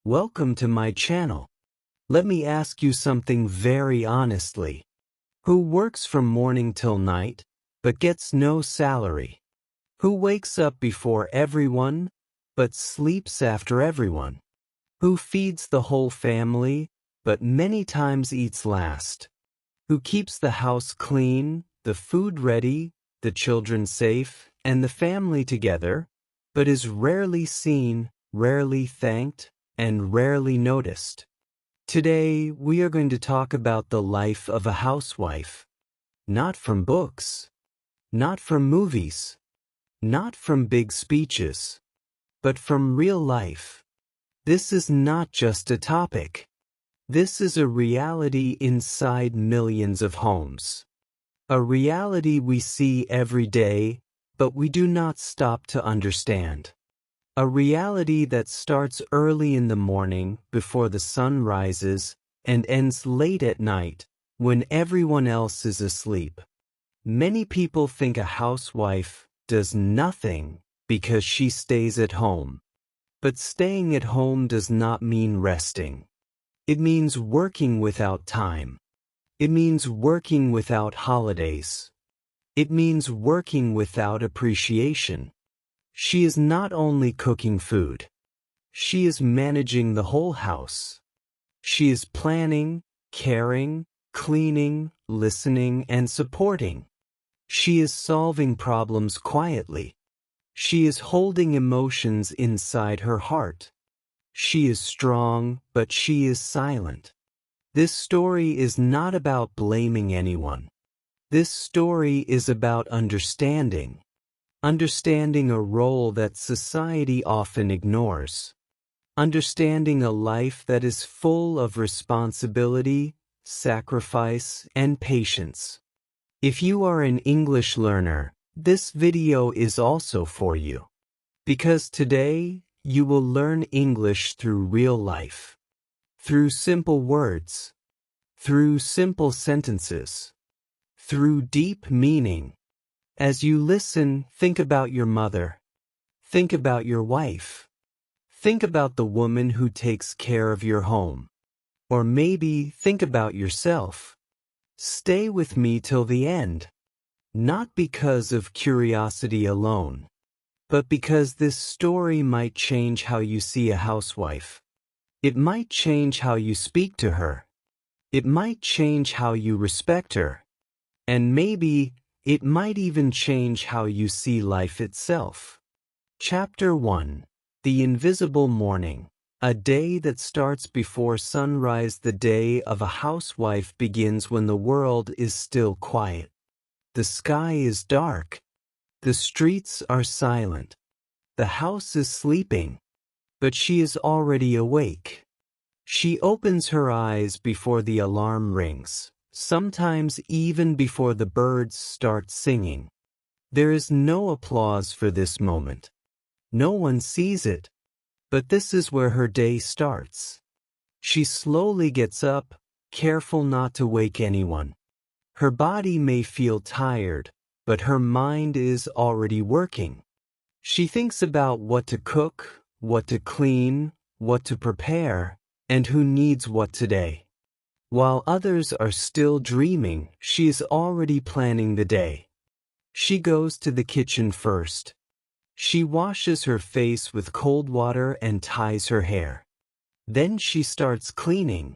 Welcome to my channel. Let me ask you something very honestly. Who works from morning till night, but gets no salary? Who wakes up before everyone, but sleeps after everyone? Who feeds the whole family, but many times eats last? Who keeps the house clean, the food ready, the children safe, and the family together, but is rarely seen, rarely thanked, and rarely noticed? Today, we are going to talk about the life of a housewife. Not from books, not from movies, not from big speeches, but from real life. This is not just a topic. This is a reality inside millions of homes. A reality we see every day, but we do not stop to understand. A reality that starts early in the morning before the sun rises and ends late at night when everyone else is asleep. Many people think a housewife does nothing because she stays at home. But staying at home does not mean resting. It means working without time. It means working without holidays. It means working without appreciation. She is not only cooking food. She is managing the whole house. She is planning, caring, cleaning, listening, and supporting. She is solving problems quietly. She is holding emotions inside her heart. She is strong, but she is silent. This story is not about blaming anyone. This story is about understanding. Understanding a role that society often ignores. Understanding a life that is full of responsibility, sacrifice, and patience. If you are an English learner, this video is also for you. Because today, you will learn English through real life. Through simple words. Through simple sentences. Through deep meaning. As you listen, think about your mother. Think about your wife. Think about the woman who takes care of your home. Or maybe think about yourself. Stay with me till the end. Not because of curiosity alone, but because this story might change how you see a housewife. It might change how you speak to her. It might change how you respect her. And maybe it might even change how you see life itself. Chapter 1. The Invisible Morning. A day that starts before sunrise. The day of a housewife begins when the world is still quiet. The sky is dark. The streets are silent. The house is sleeping. But she is already awake. She opens her eyes before the alarm rings. Sometimes even before the birds start singing. There is no applause for this moment. No one sees it. But this is where her day starts. She slowly gets up, careful not to wake anyone. Her body may feel tired, but her mind is already working. She thinks about what to cook, what to clean, what to prepare, and who needs what today. While others are still dreaming, she is already planning the day. She goes to the kitchen first. She washes her face with cold water and ties her hair. Then she starts cleaning.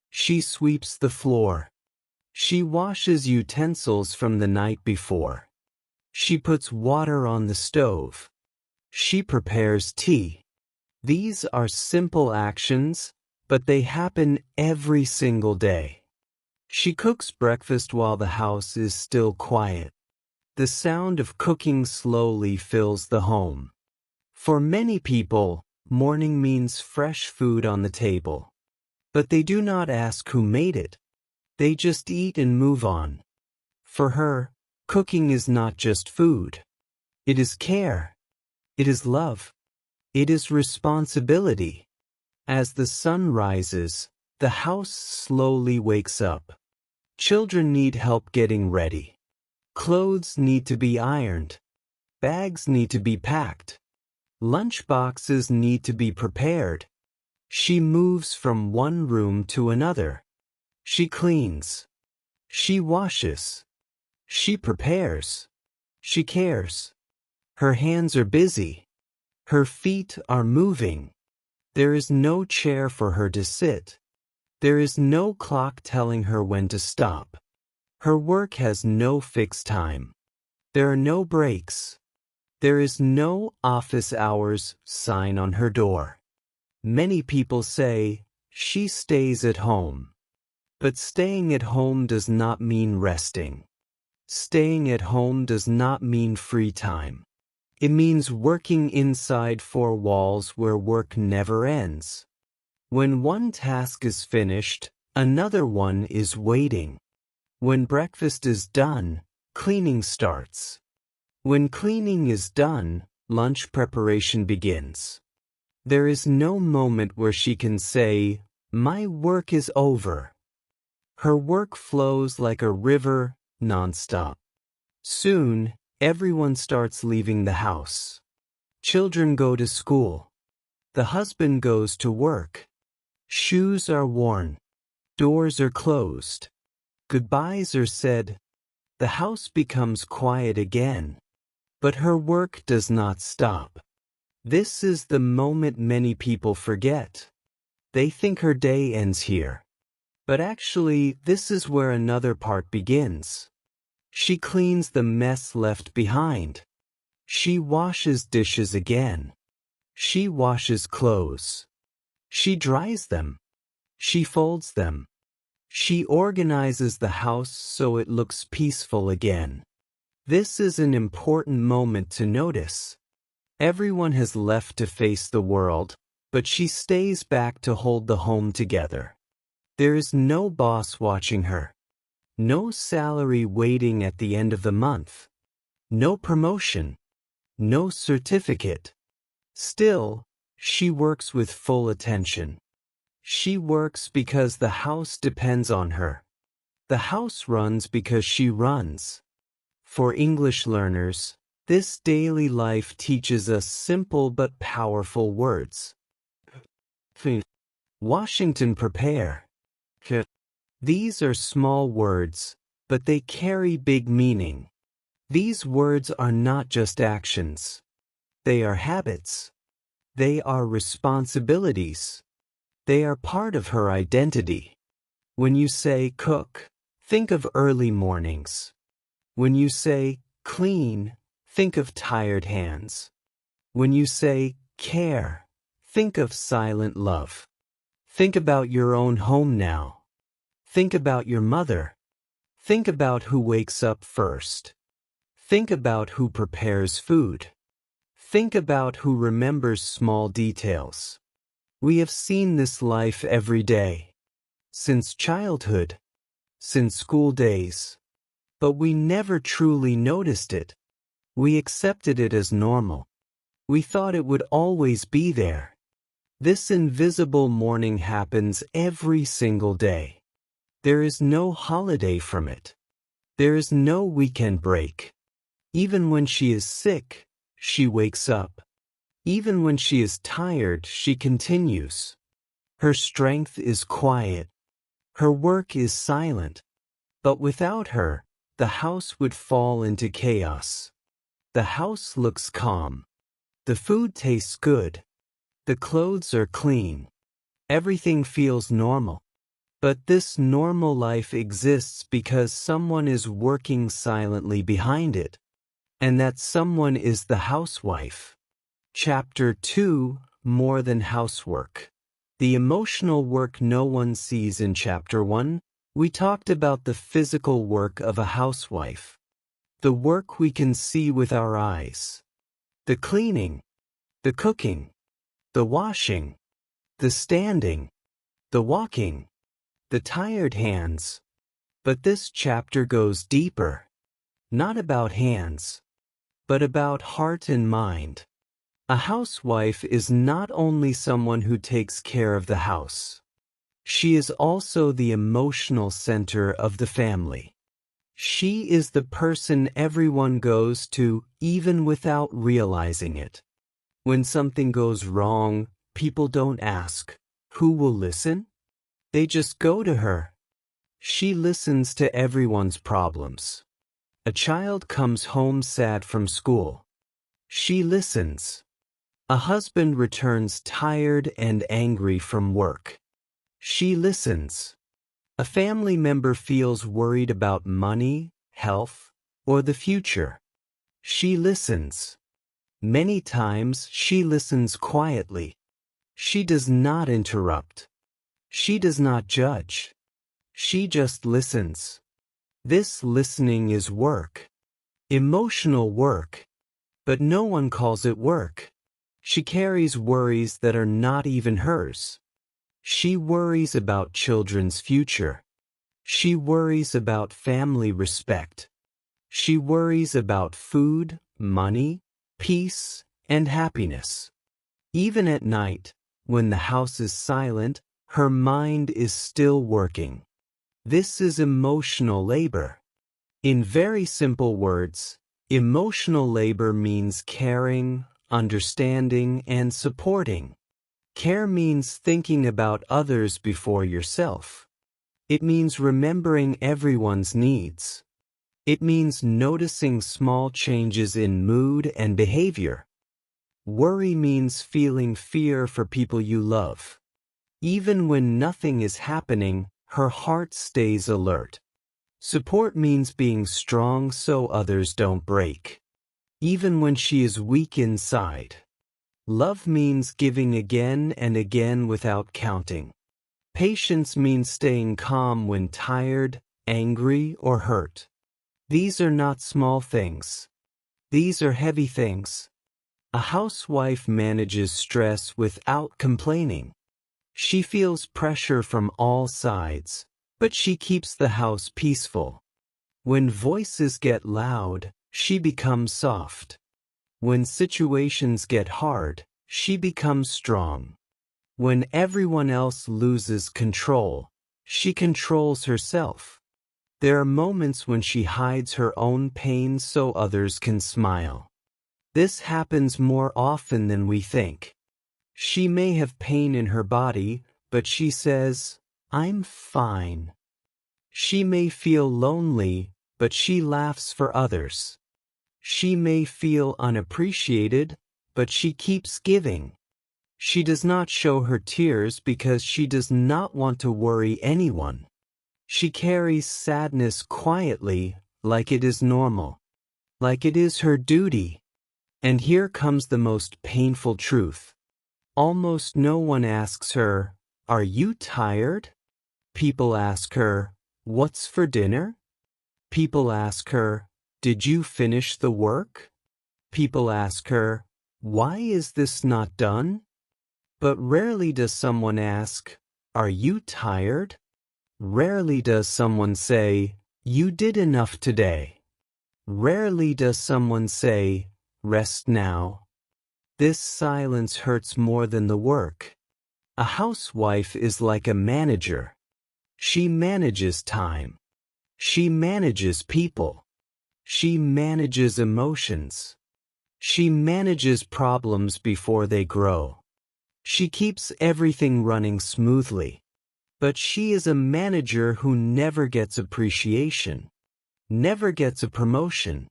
She sweeps the floor. She washes utensils from the night before. She puts water on the stove. She prepares tea. These are simple actions, but they happen every single day. She cooks breakfast while the house is still quiet. The sound of cooking slowly fills the home. For many people, morning means fresh food on the table. But they do not ask who made it. They just eat and move on. For her, cooking is not just food. It is care. It is love. It is responsibility. As the sun rises, the house slowly wakes up. Children need help getting ready. Clothes need to be ironed. Bags need to be packed. Lunch boxes need to be prepared. She moves from one room to another. She cleans. She washes. She prepares. She cares. Her hands are busy. Her feet are moving. There is no chair for her to sit. There is no clock telling her when to stop. Her work has no fixed time. There are no breaks. There is no office hours sign on her door. Many people say, she stays at home. But staying at home does not mean resting. Staying at home does not mean free time. It means working inside four walls where work never ends. When one task is finished, another one is waiting. When breakfast is done, cleaning starts. When cleaning is done, lunch preparation begins. There is no moment where she can say, "My work is over." Her work flows like a river, nonstop. Soon, everyone starts leaving the house. Children go to school. The husband goes to work. Shoes are worn. Doors are closed. Goodbyes are said. The house becomes quiet again. But her work does not stop. This is the moment many people forget. They think her day ends here. But actually, this is where another part begins. She cleans the mess left behind. She washes dishes again. She washes clothes. She dries them. She folds them. She organizes the house so it looks peaceful again. This is an important moment to notice. Everyone has left to face the world, but she stays back to hold the home together. There is no boss watching her. No salary waiting at the end of the month. No promotion. No certificate. Still, she works with full attention. She works because the house depends on her. The house runs because she runs. For English learners, this daily life teaches us simple but powerful words. Washington prepare. These are small words, but they carry big meaning. These words are not just actions. They are habits. They are responsibilities. They are part of her identity. When you say cook, think of early mornings. When you say clean, think of tired hands. When you say care, think of silent love. Think about your own home now. Think about your mother. Think about who wakes up first. Think about who prepares food. Think about who remembers small details. We have seen this life every day. Since childhood. Since school days. But we never truly noticed it. We accepted it as normal. We thought it would always be there. This invisible morning happens every single day. There is no holiday from it. There is no weekend break. Even when she is sick, she wakes up. Even when she is tired, she continues. Her strength is quiet. Her work is silent. But without her, the house would fall into chaos. The house looks calm. The food tastes good. The clothes are clean. Everything feels normal. But this normal life exists because someone is working silently behind it. And that someone is the housewife. Chapter 2, More Than Housework. The emotional work no one sees in Chapter 1. We talked about the physical work of a housewife. The work we can see with our eyes. The cleaning. The cooking. The washing. The standing. The walking. The tired hands. But this chapter goes deeper. Not about hands, but about heart and mind. A housewife is not only someone who takes care of the house. She is also the emotional center of the family. She is the person everyone goes to, even without realizing it. When something goes wrong, people don't ask, Who will listen? They just go to her. She listens to everyone's problems. A child comes home sad from school. She listens. A husband returns tired and angry from work. She listens. A family member feels worried about money, health, or the future. She listens. Many times she listens quietly. She does not interrupt. She does not judge. She just listens. This listening is work. Emotional work. But no one calls it work. She carries worries that are not even hers. She worries about children's future. She worries about family respect. She worries about food, money, peace, and happiness. Even at night, when the house is silent, her mind is still working. This is emotional labor. In very simple words, emotional labor means caring, understanding, and supporting. Care means thinking about others before yourself. It means remembering everyone's needs. It means noticing small changes in mood and behavior. Worry means feeling fear for people you love. Even when nothing is happening, her heart stays alert. Support means being strong so others don't break, even when she is weak inside. Love means giving again and again without counting. Patience means staying calm when tired, angry, or hurt. These are not small things. These are heavy things. A housewife manages stress without complaining. She feels pressure from all sides, but she keeps the house peaceful. When voices get loud, she becomes soft. When situations get hard, she becomes strong. When everyone else loses control, she controls herself. There are moments when she hides her own pain so others can smile. This happens more often than we think. She may have pain in her body, but she says, "I'm fine." She may feel lonely, but she laughs for others. She may feel unappreciated, but she keeps giving. She does not show her tears because she does not want to worry anyone. She carries sadness quietly, like it is normal, like it is her duty. And here comes the most painful truth. Almost no one asks her, "Are you tired?" People ask her, "What's for dinner?" People ask her, "Did you finish the work?" People ask her, "Why is this not done?" But rarely does someone ask, "Are you tired?" Rarely does someone say, "You did enough today." Rarely does someone say, "Rest now." This silence hurts more than the work. A housewife is like a manager. She manages time. She manages people. She manages emotions. She manages problems before they grow. She keeps everything running smoothly. But she is a manager who never gets appreciation, never gets a promotion,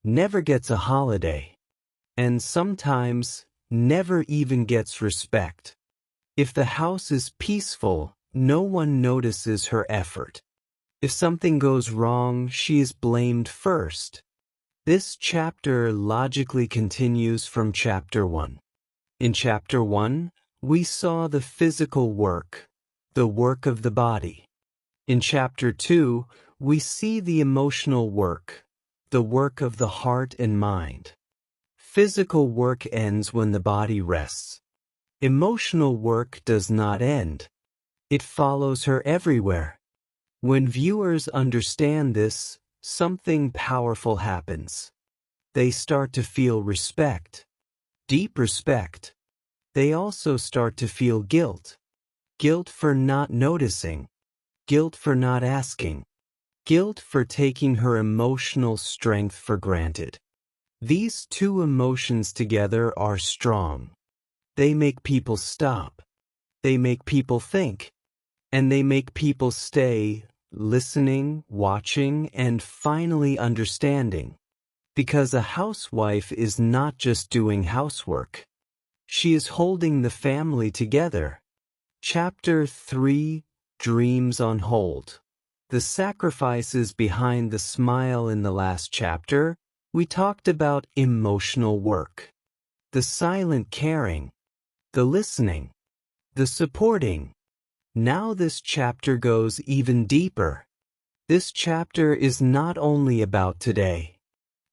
never gets a holiday, and sometimes never even gets respect. If the house is peaceful, no one notices her effort. If something goes wrong, she is blamed first. This chapter logically continues from chapter 1. In chapter 1, we saw the physical work, the work of the body. In chapter 2, we see the emotional work, the work of the heart and mind. Physical work ends when the body rests. Emotional work does not end. It follows her everywhere. When viewers understand this, something powerful happens. They start to feel respect, deep respect. They also start to feel guilt. Guilt for not noticing. Guilt for not asking. Guilt for taking her emotional strength for granted. These two emotions together are strong. They make people stop. They make people think. And they make people stay, listening, watching, and finally understanding. Because a housewife is not just doing housework. She is holding the family together. Chapter 3: Dreams on Hold. The sacrifices behind the smile. In the last chapter, we talked about emotional work. The silent caring. The listening. The supporting. Now this chapter goes even deeper. This chapter is not only about today.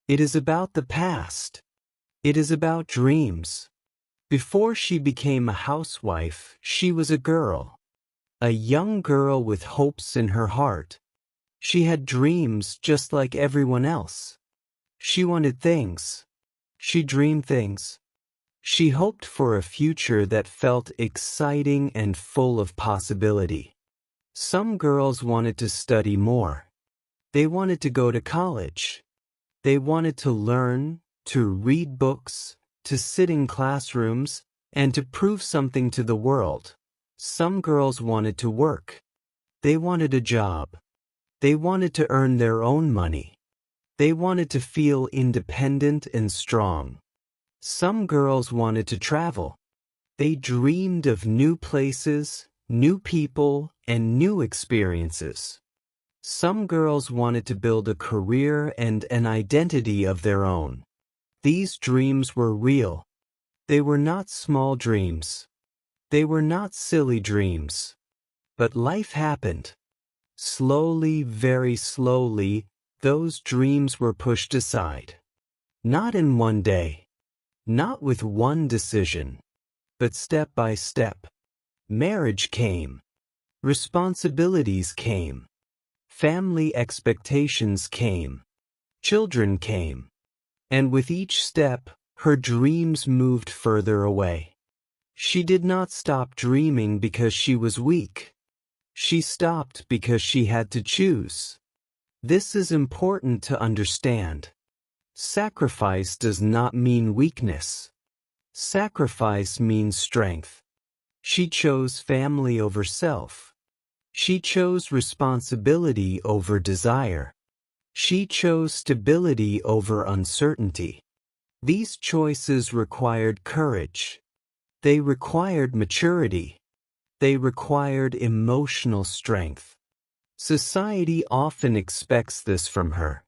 It is about the past. It is about dreams. Before she became a housewife, she was a girl. A young girl with hopes in her heart. She had dreams just like everyone else. She wanted things. She dreamed things. She hoped for a future that felt exciting and full of possibility. Some girls wanted to study more. They wanted to go to college. They wanted to learn, to read books, to sit in classrooms, and to prove something to the world. Some girls wanted to work. They wanted a job. They wanted to earn their own money. They wanted to feel independent and strong. Some girls wanted to travel. They dreamed of new places, new people, and new experiences. Some girls wanted to build a career and an identity of their own. These dreams were real. They were not small dreams. They were not silly dreams. But life happened. Slowly, very slowly, those dreams were pushed aside. Not in one day. Not with one decision. But step by step. Marriage came. Responsibilities came. Family expectations came. Children came. And with each step, her dreams moved further away. She did not stop dreaming because she was weak. She stopped because she had to choose. This is important to understand. Sacrifice does not mean weakness. Sacrifice means strength. She chose family over self. She chose responsibility over desire. She chose stability over uncertainty. These choices required courage. They required maturity. They required emotional strength. Society often expects this from her.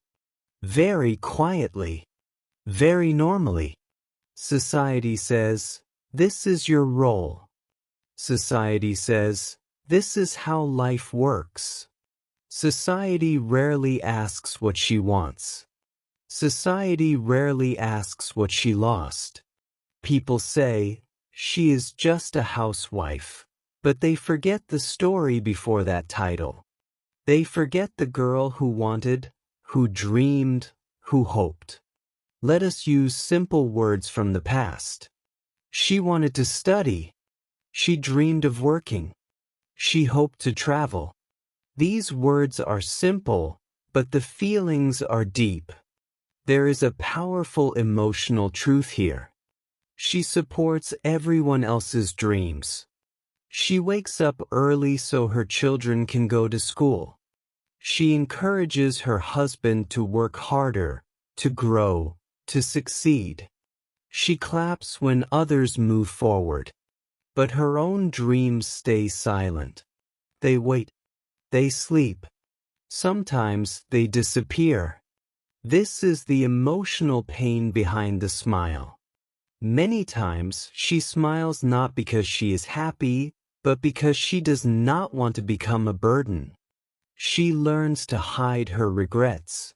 Very quietly. Very normally. Society says, "This is your role." Society says, "This is how life works." Society rarely asks what she wants. Society rarely asks what she lost. People say, "She is just a housewife." But they forget the story before that title. They forget the girl who wanted, who dreamed, who hoped. Let us use simple words from the past. She wanted to study. She dreamed of working. She hoped to travel. These words are simple, but the feelings are deep. There is a powerful emotional truth here. She supports everyone else's dreams. She wakes up early so her children can go to school. She encourages her husband to work harder, to grow, to succeed. She claps when others move forward. But her own dreams stay silent. They wait. They sleep. Sometimes they disappear. This is the emotional pain behind the smile. Many times she smiles not because she is happy, but because she does not want to become a burden. She learns to hide her regrets.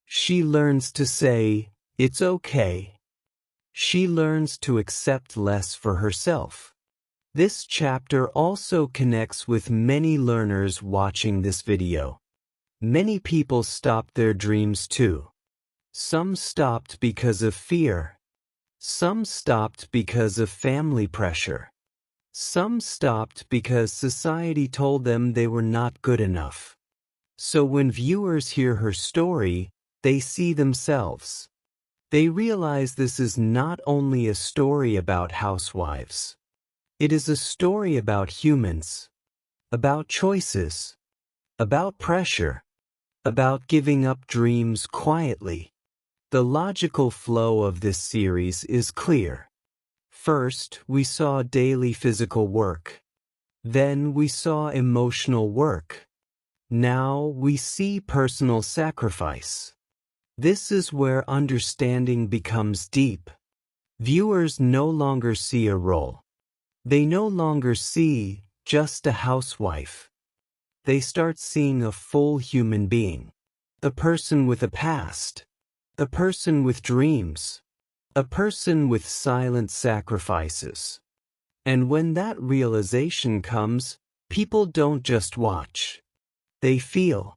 She learns to say, "It's okay." She learns to accept less for herself. This chapter also connects with many learners watching this video. Many people stopped their dreams too. Some stopped because of fear. Some stopped because of family pressure. Some stopped because society told them they were not good enough. So when viewers hear her story, they see themselves. They realize this is not only a story about housewives. It is a story about humans, about choices, about pressure, about giving up dreams quietly. The logical flow of this series is clear. First, we saw daily physical work. Then we saw emotional work. Now we see personal sacrifice. This is where understanding becomes deep. Viewers no longer see a role. They no longer see just a housewife. They start seeing a full human being. The person with a past. The person with dreams. A person with silent sacrifices. And when that realization comes, people don't just watch. They feel.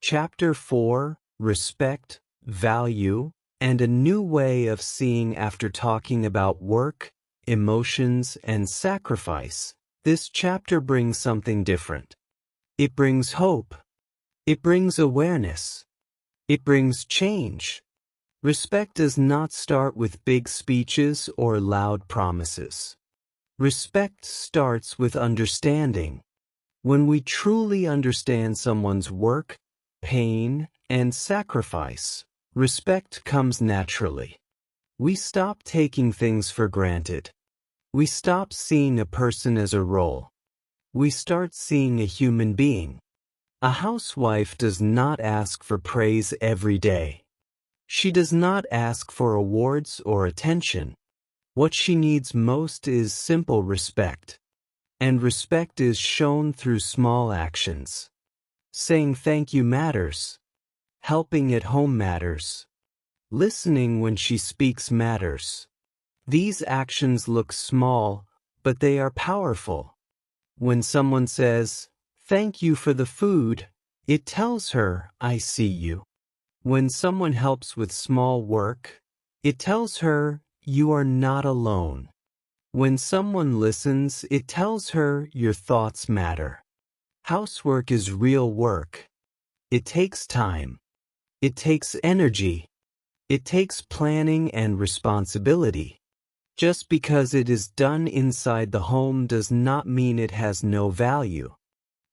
Chapter 4, Respect, Value, and a New Way of Seeing. After talking about work, emotions, and sacrifice, this chapter brings something different. It brings hope. It brings awareness. It brings change. Respect does not start with big speeches or loud promises. Respect starts with understanding. When we truly understand someone's work, pain, and sacrifice, respect comes naturally. We stop taking things for granted. We stop seeing a person as a role. We start seeing a human being. A housewife does not ask for praise every day. She does not ask for awards or attention. What she needs most is simple respect. And respect is shown through small actions. Saying thank you matters. Helping at home matters. Listening when she speaks matters. These actions look small, but they are powerful. When someone says, "Thank you for the food," it tells her, "I see you." When someone helps with small work, it tells her, "You are not alone." When someone listens, it tells her, "Your thoughts matter." Housework is real work. It takes time. It takes energy. It takes planning and responsibility. Just because it is done inside the home does not mean it has no value.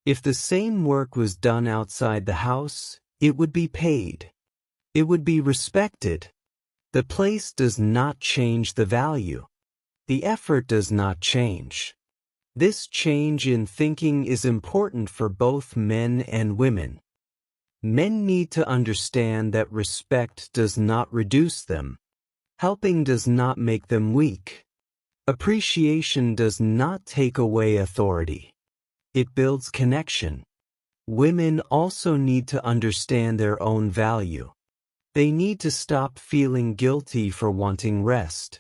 If the same work was done outside the house, it would be paid. It would be respected. The place does not change the value. The effort does not change. This change in thinking is important for both men and women. Men need to understand that respect does not reduce them. Helping does not make them weak. Appreciation does not take away authority. It builds connection. Women also need to understand their own value. They need to stop feeling guilty for wanting rest.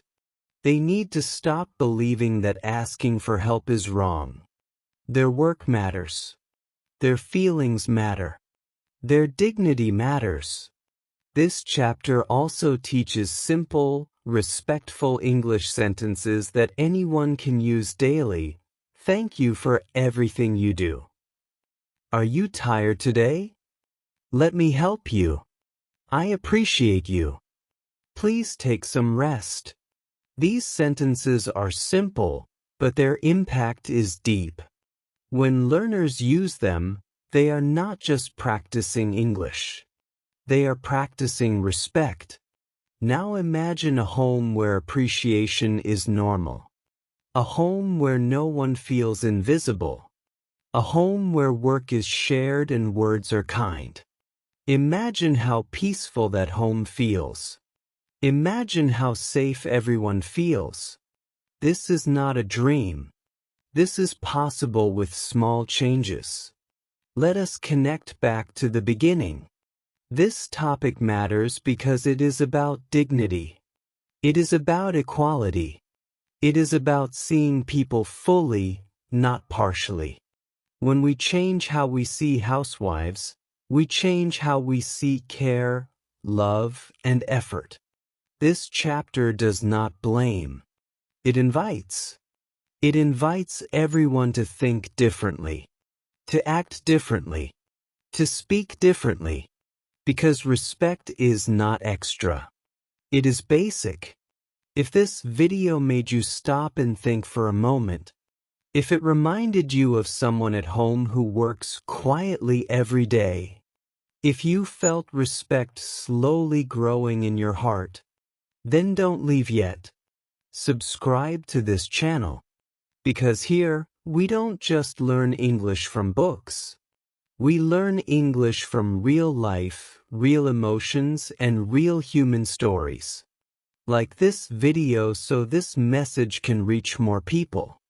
They need to stop believing that asking for help is wrong. Their work matters. Their feelings matter. Their dignity matters. This chapter also teaches simple, respectful English sentences that anyone can use daily. Thank you for everything you do. Are you tired today? Let me help you. I appreciate you. Please take some rest. These sentences are simple, but their impact is deep. When learners use them, they are not just practicing English. They are practicing respect. Now imagine a home where appreciation is normal. A home where no one feels invisible. A home where work is shared and words are kind. Imagine how peaceful that home feels. Imagine how safe everyone feels. This is not a dream. This is possible with small changes. Let us connect back to the beginning. This topic matters because it is about dignity. It is about equality. It is about seeing people fully, not partially. When we change how we see housewives, we change how we see care, love, and effort. This chapter does not blame. It invites. It invites everyone to think differently, to act differently, to speak differently, because respect is not extra. It is basic. If this video made you stop and think for a moment, If it reminded you of someone at home who works quietly every day, if you felt respect slowly growing in your heart, then don't leave yet. Subscribe to this channel, because here we don't just learn English from books. We learn English from real life, real emotions, and real human stories. Like this video so this message can reach more people.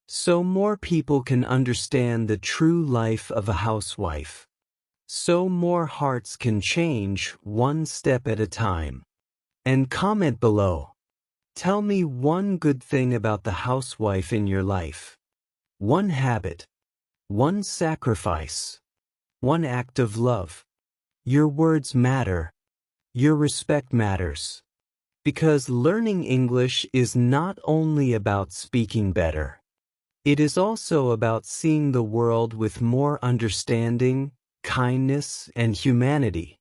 So more people can understand the true life of a housewife. So more hearts can change one step at a time. And comment below. Tell me one good thing about the housewife in your life. One habit. One sacrifice. One act of love. Your words matter. Your respect matters. Because learning English is not only about speaking better. It is also about seeing the world with more understanding, kindness, and humanity.